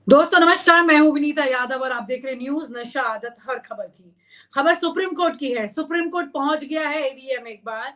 दोस्तों नमस्कार, मैं हूं विनीता यादव और आप देख रहे न्यूज नशा आदत हर खबर की। खबर सुप्रीम कोर्ट की है। सुप्रीम कोर्ट पहुंच गया है ईवीएम एक बार।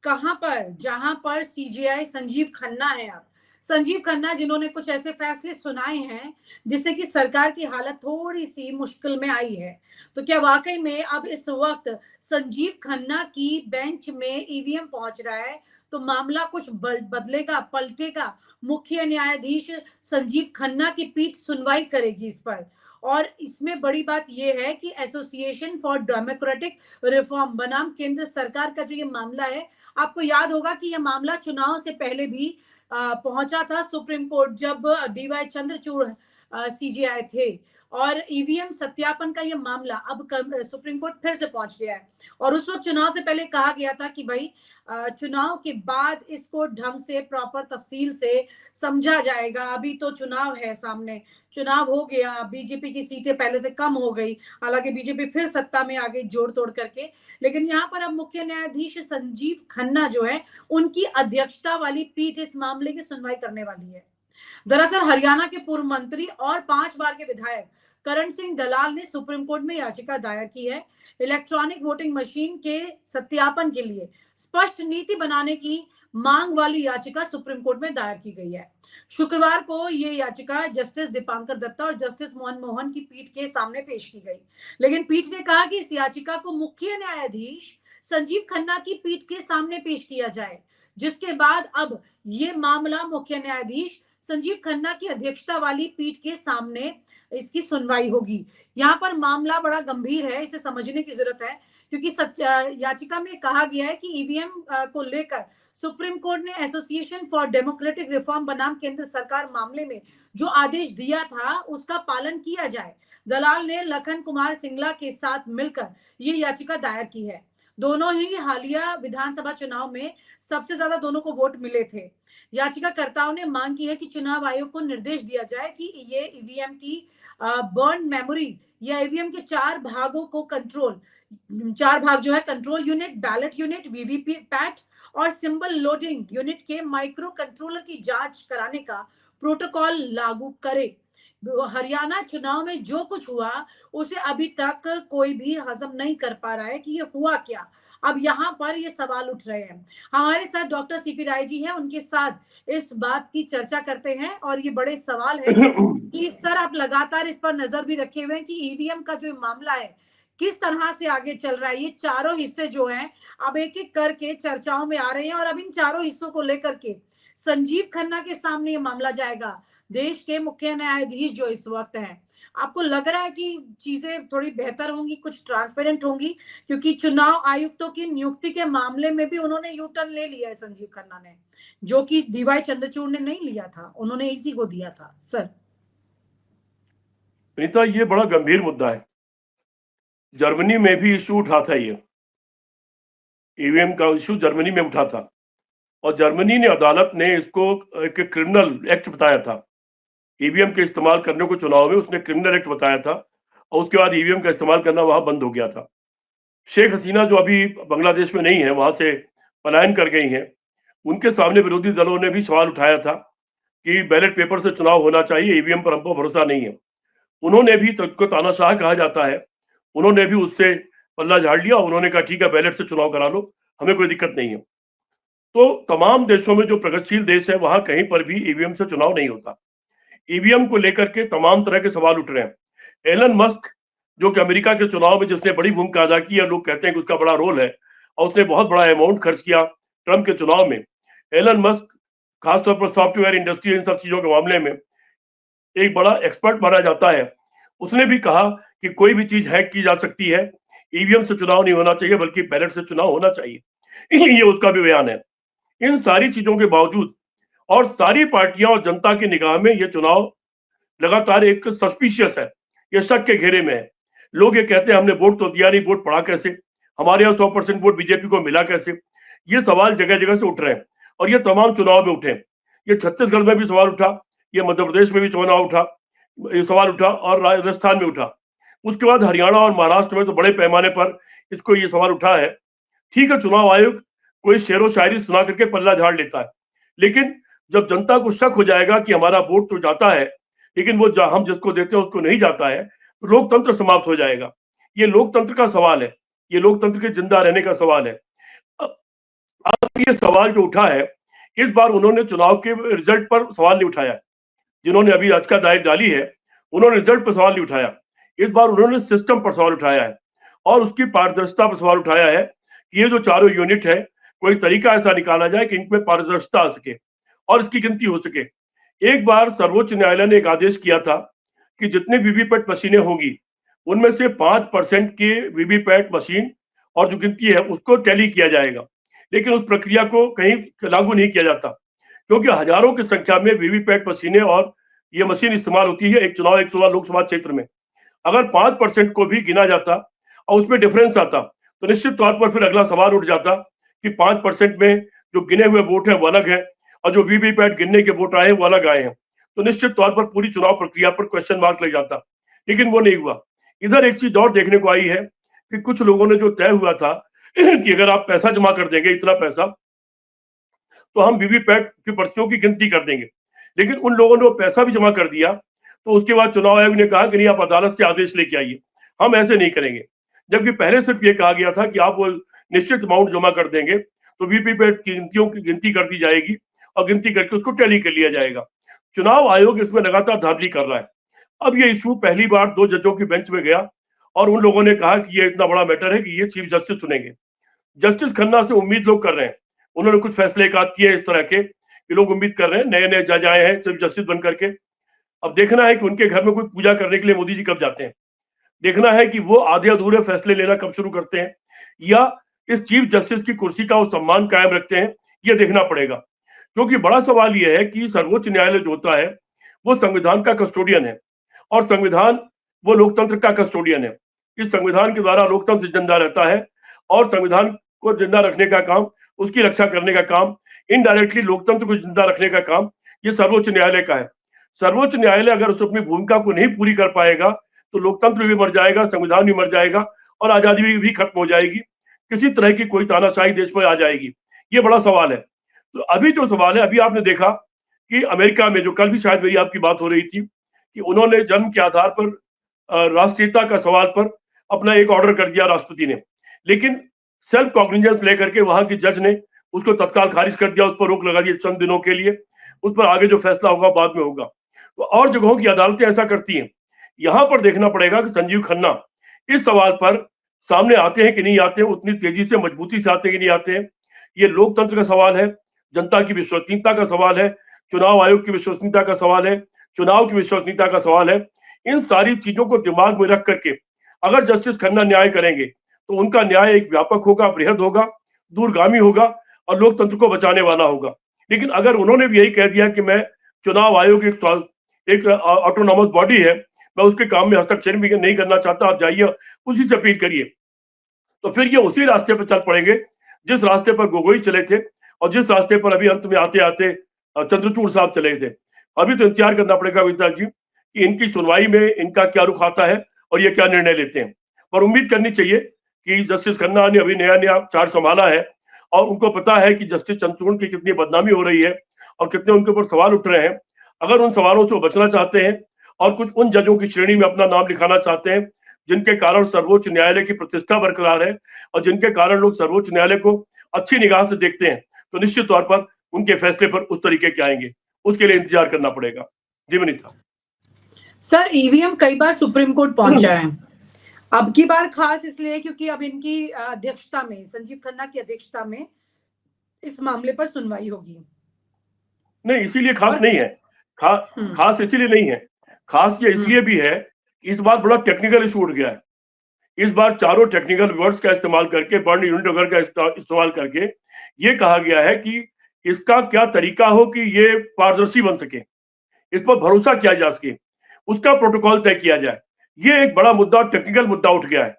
कहां पर? जहां पर सीजेआई संजीव खन्ना है। अब संजीव खन्ना जिन्होंने कुछ ऐसे फैसले सुनाए हैं जिससे कि सरकार की हालत थोड़ी सी मुश्किल में आई है। तो क्या वाकई में अब इस वक्त संजीव खन्ना की बेंच में ईवीएम पहुंच रहा है तो मामला कुछ बदलेगा, पलटेगा? मुख्य न्यायाधीश संजीव खन्ना की पीठ सुनवाई करेगी इस पर। और इसमें बड़ी बात यह है कि एसोसिएशन फॉर डेमोक्रेटिक रिफॉर्म बनाम केंद्र सरकार का जो ये मामला है, आपको याद होगा कि यह मामला चुनाव से पहले भी पहुंचा था सुप्रीम कोर्ट, जब डीवाई चंद्रचूड़ सीजेआई थे। और ईवीएम सत्यापन का यह मामला अब सुप्रीम कोर्ट फिर से पहुंच गया है। और उस वक्त चुनाव से पहले कहा गया था कि भाई चुनाव के बाद इसको ढंग से, प्रॉपर तफसील से समझा जाएगा। अभी तो चुनाव है सामने, चुनाव हो गया, बीजेपी की सीटें पहले से कम हो गई, हालांकि बीजेपी फिर सत्ता में आ गई जोड़ तोड़ करके। लेकिन यहाँ पर अब मुख्य न्यायाधीश संजीव खन्ना जो है, उनकी अध्यक्षता वाली पीठ इस मामले की सुनवाई करने वाली है। दरअसल हरियाणा के पूर्व मंत्री और 5 बार के विधायक करण सिंह दलाल ने सुप्रीम कोर्ट में याचिका दायर की है। इलेक्ट्रॉनिक वोटिंग मशीन के सत्यापन के लिए स्पष्ट नीति बनाने की मांग वाली याचिका सुप्रीम कोर्ट में दायर की गई है। शुक्रवार को ये याचिका जस्टिस दीपांकर दत्ता और जस्टिस मोहन की पीठ के सामने पेश की गई। लेकिन पीठ ने कहा कि इस याचिका को मुख्य न्यायाधीश संजीव खन्ना की पीठ के सामने पेश किया जाए, जिसके बाद अब ये मामला मुख्य न्यायाधीश संजीव खन्ना की अध्यक्षता वाली पीठ के सामने इसकी सुनवाई होगी। यहाँ पर मामला बड़ा गंभीर है, इसे समझने की जरूरत है, क्योंकि याचिका में कहा गया है कि ईवीएम को लेकर सुप्रीम कोर्ट ने एसोसिएशन फॉर डेमोक्रेटिक रिफॉर्म बनाम केंद्र सरकार मामले में जो आदेश दिया था उसका पालन किया जाए। दलाल ने लखन कुमार सिंगला के साथ मिलकर ये याचिका दायर की है। दोनों ही हालिया विधानसभा चुनाव में सबसे ज्यादा दोनों को वोट मिले थे। याचिकाकर्ताओं ने मांग की है कि चुनाव आयोग को निर्देश दिया जाए कि ये ईवीएम की बर्न मेमोरी या ईवीएम के 4 भागों को कंट्रोल, 4 भाग जो है, control unit, ballot unit, VVPAT और सिंबल लोडिंग यूनिट के माइक्रो कंट्रोलर की जांच कराने का प्रोटोकॉल लागू करे। हरियाणा चुनाव में जो कुछ हुआ उसे अभी तक कोई भी हजम नहीं कर पा रहा है कि ये हुआ क्या। अब यहाँ पर ये सवाल उठ रहे हैं। हमारे साथ डॉक्टर सीपी राय जी हैं, उनके साथ इस बात की चर्चा करते हैं। और ये बड़े सवाल है कि सर, आप लगातार इस पर नजर भी रखे हुए हैं कि ईवीएम का जो मामला है किस तरह से आगे चल रहा है। ये चारों हिस्से जो हैं अब एक एक करके चर्चाओं में आ रहे हैं, और अब इन चारों हिस्सों को लेकर के संजीव खन्ना के सामने ये मामला जाएगा, देश के मुख्य न्यायाधीश जो इस वक्त हैं। आपको लग रहा है कि चीजें थोड़ी बेहतर होंगी, कुछ ट्रांसपेरेंट होंगी? क्योंकि चुनाव आयुक्तों की नियुक्ति के मामले में भी उन्होंने यू टर्न ले लिया है संजीव खन्ना ने, जो कि डीवाई चंद्रचूड़ ने नहीं लिया था, उन्होंने इसी को दिया था। सर नीता, ये बड़ा गंभीर मुद्दा है। जर्मनी में भी इशू उठा था, ये ईवीएम का इशू जर्मनी में उठा था और जर्मनी ने, अदालत ने इसको एक क्रिमिनल एक्ट बताया था। ईवीएम के इस्तेमाल करने को चुनाव में उसने क्रिमिनल एक्ट बताया था और उसके बाद ईवीएम का इस्तेमाल करना वहां बंद हो गया था। शेख हसीना जो अभी बांग्लादेश में नहीं है, वहां से पलायन कर गई हैं, उनके सामने विरोधी दलों ने भी सवाल उठाया था कि बैलेट पेपर से चुनाव होना चाहिए, ईवीएम पर हमको भरोसा नहीं है। उन्होंने भी, तो तानाशाह कहा जाता है, उन्होंने भी उससे पल्ला झाड़ लिया। उन्होंने कहा ठीक है, बैलेट से चुनाव करा लो, हमें कोई दिक्कत नहीं है। तो तमाम देशों में, जो प्रगतिशील देश है, वहां कहीं पर भी ईवीएम से चुनाव नहीं होता। ईवीएम को लेकर के तमाम तरह के सवाल उठ रहे हैं। एलन मस्क, जो कि अमेरिका के चुनाव में जिसने बड़ी भूमिका अदा की है, लोग कहते हैं कि उसका बड़ा रोल है और उसने बहुत बड़ा अमाउंट खर्च किया ट्रंप के चुनाव में। एलन मस्क खासतौर पर सॉफ्टवेयर इंडस्ट्री, इन सब चीजों के मामले में एक बड़ा एक्सपर्ट माना जाता है। उसने भी कहा कि कोई भी चीज हैक की जा सकती है, ईवीएम से चुनाव नहीं होना चाहिए बल्कि बैलेट से चुनाव होना चाहिए। ये उसका भी बयान है। इन सारी चीजों के बावजूद और सारी पार्टियां और जनता की निगाह में ये चुनाव लगातार एक सस्पिशियस है, ये शक के घेरे में है। लोग ये कहते हैं हमने वोट तो दिया नहीं, वोट पड़ा कैसे, हमारे यहाँ 100% वोट बीजेपी को मिला कैसे। ये सवाल जगह जगह से उठ रहे हैं और ये तमाम चुनाव में उठे। ये छत्तीसगढ़ में भी सवाल उठा, ये मध्य प्रदेश में भी चुनाव उठा, ये सवाल उठा, और राजस्थान में उठा। उसके बाद हरियाणा और महाराष्ट्र में तो बड़े पैमाने पर इसको ये सवाल उठा है। ठीक है, चुनाव आयोग कोई शेरो शायरी सुना करके पल्ला झाड़ लेता है, लेकिन जब जनता को शक हो जाएगा कि हमारा वोट तो जाता है, लेकिन वो हम जिसको देते हैं उसको नहीं जाता है, तो लोकतंत्र समाप्त हो जाएगा। ये लोकतंत्र का सवाल है, ये लोकतंत्र के जिंदा रहने का सवाल है। अब ये सवाल जो उठा है, इस बार उन्होंने चुनाव के रिजल्ट पर सवाल नहीं उठाया। जिन्होंने अभी याचिका दायर डाली है, उन्होंने रिजल्ट पर सवाल नहीं उठाया। इस बार उन्होंने सिस्टम पर सवाल उठाया है और उसकी पारदर्शिता पर सवाल उठाया है कि ये जो चारों यूनिट है, कोई तरीका ऐसा निकाला जाए कि इनमें पारदर्शिता आ सके और इसकी गिनती हो सके। एक बार सर्वोच्च न्यायालय ने एक आदेश किया था कि जितने वीवीपैट मशीनें होंगी, उनमें से 5% के वीवीपैट मशीन और जो गिनती है उसको टैली किया जाएगा। लेकिन उस प्रक्रिया को कहीं लागू नहीं किया जाता, क्योंकि हजारों की संख्या में वीवीपैट मशीनें और ये मशीन इस्तेमाल होती है एक चुनाव लोकसभा क्षेत्र में। अगर 5% को भी गिना जाता और उसमें डिफरेंस आता, तो निश्चित तौर पर फिर अगला सवाल उठ जाता कि 5% में जो गिने हुए वोट है वो अलग है और जो वीवीपैट गिनने के वोट आए हैं वो अलग आए हैं, तो निश्चित तौर पर पूरी चुनाव प्रक्रिया पर क्वेश्चन मार्क लग जाता। लेकिन वो नहीं हुआ। इधर एक चीज और देखने को आई है कि कुछ लोगों ने जो तय हुआ था कि अगर आप पैसा जमा कर देंगे इतना पैसा, तो हम वीवीपैट की पर्चियों की गिनती कर देंगे। लेकिन उन लोगों ने वो पैसा भी जमा कर दिया, तो उसके बाद चुनाव आयोग ने कहा कि नहीं, आप अदालत से आदेश लेके आइए, हम ऐसे नहीं करेंगे। जबकि पहले सिर्फ ये कहा गया था कि आप वो निश्चित अमाउंट जमा कर देंगे तो वीवीपैट की गिनतियों की गिनती कर दी जाएगी और गिनती करके उसको टैली कर लिया जाएगा। चुनाव आयोग इसमें लगातार धांधली कर रहा है। अब ये इशू पहली बार 2 जजों की बेंच में गया और उन लोगों ने कहा कि ये इतना बड़ा मैटर है कि ये चीफ जस्टिस सुनेंगे। जस्टिस खन्ना से उम्मीद लोग कर रहे हैं, उन्होंने कुछ फैसले एक आध किए इस तरह के कि लोग उम्मीद कर रहे हैं, नए नए जज आए हैं चीफ जस्टिस बन करके। अब देखना है कि उनके घर में कोई पूजा करने के लिए मोदी जी कब जाते हैं, देखना है कि वो आधे अधूरे फैसले लेना कब शुरू करते हैं या इस चीफ जस्टिस की कुर्सी का वो सम्मान कायम रखते हैं, ये देखना पड़ेगा। क्योंकि बड़ा सवाल ये है कि सर्वोच्च न्यायालय जो होता है वो संविधान का कस्टोडियन है और संविधान वो लोकतंत्र का कस्टोडियन है। इस संविधान के द्वारा लोकतंत्र जिंदा रहता है और संविधान को जिंदा रखने का काम, उसकी रक्षा करने का काम, इनडायरेक्टली लोकतंत्र को जिंदा रखने का काम ये सर्वोच्च न्यायालय का है। सर्वोच्च न्यायालय अगर उस अपनी भूमिका को नहीं पूरी कर पाएगा तो लोकतंत्र भी मर जाएगा, संविधान भी मर जाएगा और आजादी भी खत्म हो जाएगी। किसी तरह की कोई तानाशाही देश में आ जाएगी, ये बड़ा सवाल है। तो अभी जो सवाल है, अभी आपने देखा कि अमेरिका में, जो कल भी शायद मेरी आपकी बात हो रही थी, कि उन्होंने जन्म के आधार पर राष्ट्रीयता का सवाल पर अपना एक ऑर्डर कर दिया राष्ट्रपति ने, लेकिन सेल्फ कॉग्निजेंस लेकर के वहां की जज ने उसको तत्काल खारिज कर दिया, उस पर रोक लगा दी चंद दिनों के लिए, उस पर आगे जो फैसला होगा बाद में होगा। तो और जगहों की अदालतें ऐसा करती हैं। यहां पर देखना पड़ेगा कि संजीव खन्ना इस सवाल पर सामने आते हैं कि नहीं आते हैं, उतनी तेजी से मजबूती से आते हैं कि नहीं आते हैं। ये लोकतंत्र का सवाल है, जनता की विश्वसनीयता का सवाल है, चुनाव आयोग की विश्वसनीयता का सवाल है, चुनाव की विश्वसनीयता का सवाल है। इन सारी चीजों को दिमाग में रख करके अगर जस्टिस खन्ना न्याय करेंगे तो उनका न्याय एक व्यापक होगा, बृहद होगा, दूरगामी होगा और लोकतंत्र को बचाने वाला होगा। लेकिन अगर उन्होंने भी यही कह दिया कि मैं चुनाव आयोग एक ऑटोनॉमस बॉडी है, मैं उसके काम में हस्तक्षेप भी नहीं करना चाहता, आप जाइए उसी से अपील करिए, तो फिर ये उसी रास्ते पर चल पड़ेंगे जिस रास्ते पर गोगोई चले थे और जिस रास्ते पर अभी अंत में आते आते चंद्रचूड़ साहब चले थे। अभी तो इंतजार करना पड़ेगा विनीता जी कि इनकी सुनवाई में इनका क्या रुख आता है और ये क्या निर्णय लेते हैं। पर उम्मीद करनी चाहिए कि जस्टिस खन्ना ने अभी नया नया चार्ज संभाला है और उनको पता है कि जस्टिस चंद्रचूड़ की कितनी बदनामी हो रही है और कितने उनके ऊपर सवाल उठ रहे हैं। अगर उन सवालों से वो बचना चाहते हैं और कुछ उन जजों की श्रेणी में अपना नाम लिखाना चाहते हैं जिनके कारण सर्वोच्च न्यायालय की प्रतिष्ठा बरकरार है और जिनके कारण लोग सर्वोच्च न्यायालय को अच्छी निगाह से देखते हैं, तो निश्चित तौर पर उनके फैसले पर उस तरीके के आएंगे, उसके लिए इंतजार करना पड़ेगा। जी विनीता। सर, ईवीएम कई बार सुप्रीम कोर्ट पहुंचा है, अब की बार खास इसलिए क्योंकि अब इनकी अध्यक्षता में, संजीव खन्ना की अध्यक्षता में इस मामले पर सुनवाई होगी। नहीं, इसीलिए खास नहीं है, खास इसीलिए नहीं है, खास ये इसलिए भी है कि इस बार बड़ा टेक्निकल इशू उठ गया है। इस बार चारों टेक्निकल वर्ड्स का इस्तेमाल करके, बर्न यूनिट वगैरह का इस्तेमाल करके ये कहा गया है कि इसका क्या तरीका हो कि ये पारदर्शी बन सके, इस पर भरोसा किया जा सके, उसका प्रोटोकॉल तय किया जाए। ये एक बड़ा मुद्दा, टेक्निकल मुद्दा उठ गया है,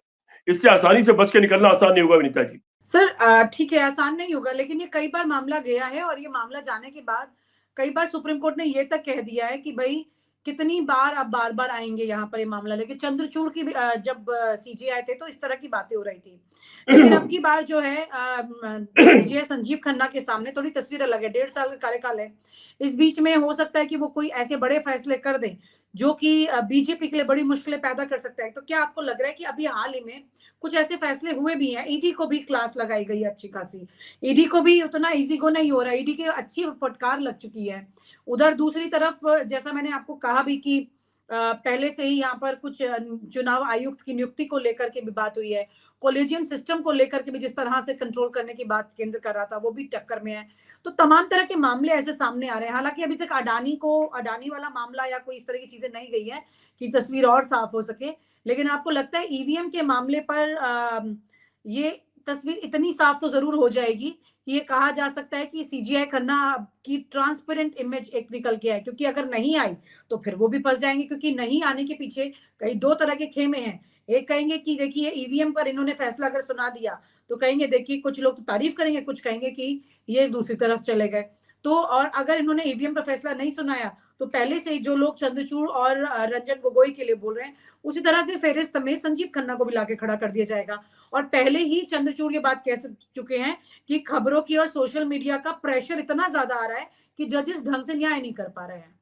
इससे आसानी से बच के निकलना आसान नहीं होगा विनीता जी। सर ठीक है, आसान नहीं होगा, लेकिन ये कई बार मामला गया है और ये मामला जाने के बाद कई बार सुप्रीम कोर्ट ने ये तक कह दिया है कि भाई कितनी बार आप बार बार आएंगे यहाँ पर ये मामला लेके। चंद्रचूड़ की जब सीजीआई थे तो इस तरह की बातें हो रही थी, लेकिन अब की बार जो है सीजीआई संजीव खन्ना के सामने थोड़ी तस्वीर अलग है। 1.5 साल का कार्यकाल है, इस बीच में हो सकता है कि वो कोई ऐसे बड़े फैसले कर दे जो कि बीजेपी के लिए बड़ी मुश्किलें पैदा कर सकता है। तो क्या आपको लग रहा है कि अभी हाल ही में कुछ ऐसे फैसले हुए भी हैं, ईडी को भी क्लास लगाई गई है अच्छी खासी, ईडी को भी उतना इजी गो नहीं हो रहा है, ईडी की अच्छी फटकार लग चुकी है। उधर दूसरी तरफ जैसा मैंने आपको कहा भी कि पहले से ही यहाँ पर कुछ चुनाव आयुक्त की नियुक्ति को लेकर के भी बात हुई है, कॉलेजियम सिस्टम को लेकर के भी जिस तरह से कंट्रोल करने की बात केंद्र कर रहा था वो भी टक्कर में है। तो तमाम तरह के मामले ऐसे सामने आ रहे हैं। हालांकि अभी तक अडानी वाला मामला या कोई इस तरह की चीजें नहीं गई है कि तस्वीर और साफ हो सके, लेकिन आपको लगता है ईवीएम के मामले पर ये तस्वीर इतनी साफ तो जरूर हो जाएगी कि ये कहा जा सकता है कि सीजीआई खन्ना की ट्रांसपेरेंट इमेज एक निकल के आए, क्योंकि अगर नहीं आई तो फिर वो भी फंस जाएंगे, क्योंकि नहीं आने के पीछे कई दो तरह के खेमे हैं। एक कहेंगे कि देखिए ईवीएम पर इन्होंने फैसला अगर सुना दिया तो कहेंगे देखिए, कुछ लोग तो तारीफ करेंगे, कुछ कहेंगे कि ये दूसरी तरफ चले गए। तो और अगर इन्होंने ईवीएम पर फैसला नहीं सुनाया तो पहले से ही जो लोग चंद्रचूड़ और रंजन गोगोई के लिए बोल रहे हैं, उसी तरह से फेहरिस्त में संजीव खन्ना को भी लाके खड़ा कर दिया जाएगा। और पहले ही चंद्रचूड़ ये बात कह चुके हैं कि खबरों की और सोशल मीडिया का प्रेशर इतना ज्यादा आ रहा है कि जजेस ढंग से न्याय नहीं कर पा रहे हैं।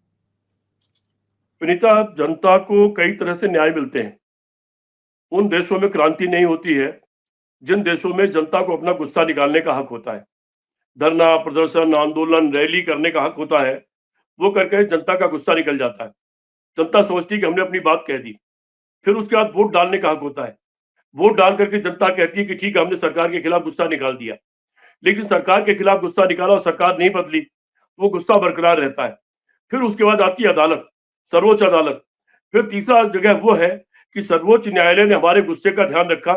विनीता, जनता को कई तरह से न्याय मिलते हैं। उन देशों में क्रांति नहीं होती है जिन देशों में जनता को अपना गुस्सा निकालने का हक होता है, धरना प्रदर्शन आंदोलन रैली करने का हक होता है। वो करके जनता का गुस्सा निकल जाता है। जनता सोचती कि हमने अपनी बात कह दी। फिर उसके बाद वोट डालने का हक होता है। वोट डाल करके जनता कहती है कि ठीक है, हमने सरकार के खिलाफ गुस्सा निकाल दिया। लेकिन सरकार के खिलाफ गुस्सा निकाला और सरकार नहीं बदली, वो गुस्सा बरकरार रहता है। फिर उसके बाद आती है अदालत, सर्वोच्च अदालत। फिर तीसरा जगह वो है कि सर्वोच्च न्यायालय ने हमारे गुस्से का ध्यान रखा,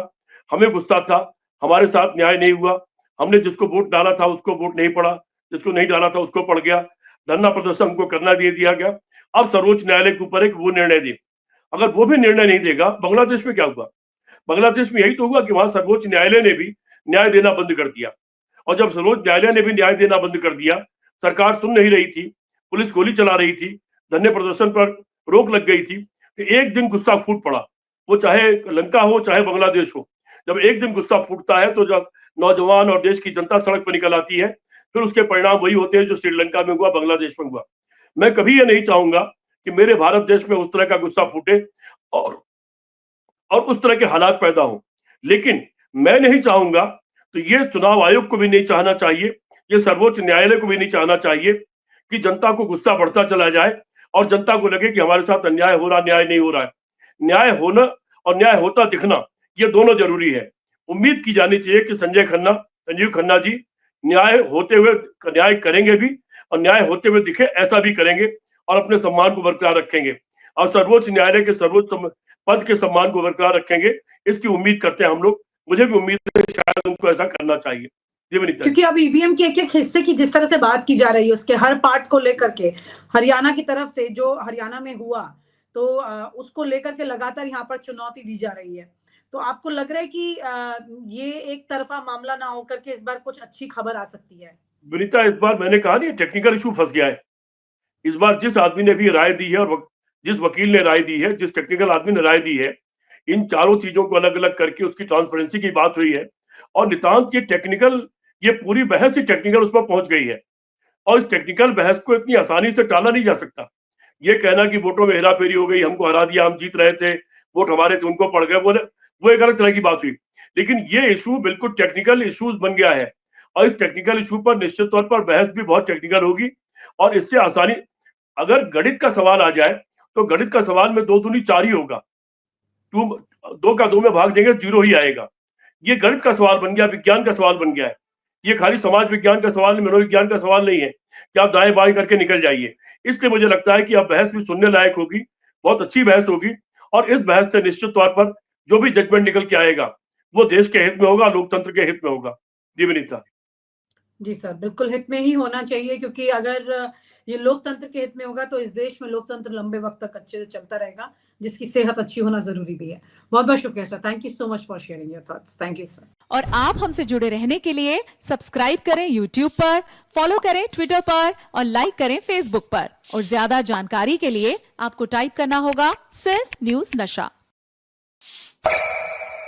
हमें गुस्सा था, हमारे साथ न्याय नहीं हुआ, हमने जिसको वोट डाला था उसको वोट नहीं पड़ा, जिसको नहीं डाला था उसको पड़ गया, धरना प्रदर्शन हमको करना दे दिया गया। अब सर्वोच्च न्यायालय के ऊपर है कि वो निर्णय दे। अगर वो भी निर्णय नहीं देगा, बांग्लादेश में क्या हुआ? बांग्लादेश में यही तो हुआ कि वहां सर्वोच्च न्यायालय ने भी न्याय देना बंद कर दिया। और जब सर्वोच्च न्यायालय ने भी न्याय देना बंद कर दिया, सरकार सुन नहीं रही थी, पुलिस गोली चला रही थी, धरने प्रदर्शन पर रोक लग गई थी, तो एक दिन गुस्सा फूट पड़ा। वो चाहे लंका हो चाहे बांग्लादेश हो, जब एक दिन गुस्सा फूटता है तो जब नौजवान और देश की जनता सड़क पर निकल आती है, फिर उसके परिणाम वही होते हैं जो श्रीलंका में हुआ, बांग्लादेश में हुआ। मैं कभी ये नहीं चाहूंगा कि मेरे भारत देश में उस तरह का गुस्सा फूटे और उस तरह के हालात पैदा हो। लेकिन मैं नहीं चाहूंगा, तो ये चुनाव आयोग को भी नहीं चाहना चाहिए, ये सर्वोच्च न्यायालय को भी नहीं चाहना चाहिए कि जनता को गुस्सा बढ़ता चला जाए और जनता को लगे कि हमारे साथ अन्याय हो रहा, न्याय नहीं हो रहा है। न्याय होना और न्याय होता दिखना, ये दोनों जरूरी है। उम्मीद की जानी चाहिए कि संजीव खन्ना जी न्याय होते हुए न्याय करेंगे भी, और न्याय होते हुए दिखे ऐसा भी करेंगे और अपने सम्मान को बरकरार रखेंगे और सर्वोच्च न्यायालय के सर्वोच्च पद के सम्मान को बरकरार रखेंगे। इसकी उम्मीद करते हैं हम लोग। मुझे भी उम्मीद है शायद उनको ऐसा करना चाहिए। क्योंकि अब ईवीएम के एक एक हिस्से की जिस तरह से बात की जा रही है, उसके हर पार्ट को लेकर के हरियाणा की तरफ से जो हरियाणा में हुआ, तो उसको लेकर के लगातार यहाँ पर चुनौती दी जा रही है। तो आपको लग रहा है कि ये एक तरफा मामला ना होकर के इस बार कुछ अच्छी खबर आ सकती है? विनीता, इस बार मैंने कहा नहीं, टेक्निकल इशू फंस गया है। इस बार जिस आदमी ने भी राय दी है और जिस वकील ने राय दी है, जिस टेक्निकल आदमी ने राय दी है, इन चारों चीजों को अलग अलग करके उसकी ट्रांसपेरेंसी की बात हुई है और नितांत ये टेक्निकल, ये पूरी बहस ही टेक्निकल उस पर पहुंच गई है। और इस टेक्निकल बहस को इतनी आसानी से टाला नहीं जा सकता। ये कहना कि वोटों में हेराफेरी हो गई, हमको हरा दिया, हम जीत रहे थे, वोट हमारे थे उनको पड़ गए, वो एक अलग तरह की बात हुई। लेकिन ये इशू बिल्कुल टेक्निकल इशूज बन गया है और इस टेक्निकल इशू पर निश्चित तौर पर बहस भी बहुत टेक्निकल होगी। और इससे आसानी, अगर गणित का सवाल आ जाए तो गणित का सवाल में 2 दूनी 4 ही होगा, 2 का 2 में भाग देंगे 0 ही आएगा। ये गणित का सवाल बन गया, विज्ञान का सवाल बन गया है। ये खाली समाज विज्ञान का सवाल, मनोविज्ञान का सवाल नहीं है कि आप दाएं बाएं करके निकल जाइए। इसलिए मुझे लगता है कि अब बहस भी सुनने लायक होगी, बहुत अच्छी बहस होगी और इस बहस से निश्चित तौर पर जो भी जजमेंट निकल के आएगा वो देश के हित में होगा, लोकतंत्र के हित में होगा। जी विनीता। जी सर, बिल्कुल हित में ही होना चाहिए, क्योंकि अगर ये लोकतंत्र के हित में होगा तो इस देश में लोकतंत्र लंबे वक्त तक अच्छे से चलता रहेगा, जिसकी सेहत अच्छी होना जरूरी भी है। बहुत बहुत शुक्रिया sir, thank you so much for sharing your thoughts. Thank you sir. और आप हमसे जुड़े रहने के लिए सब्सक्राइब करें यूट्यूब पर, फॉलो करें ट्विटर पर और लाइक करें फेसबुक पर। और ज्यादा जानकारी के लिए आपको टाइप करना होगा सिर्फ न्यूज नशा।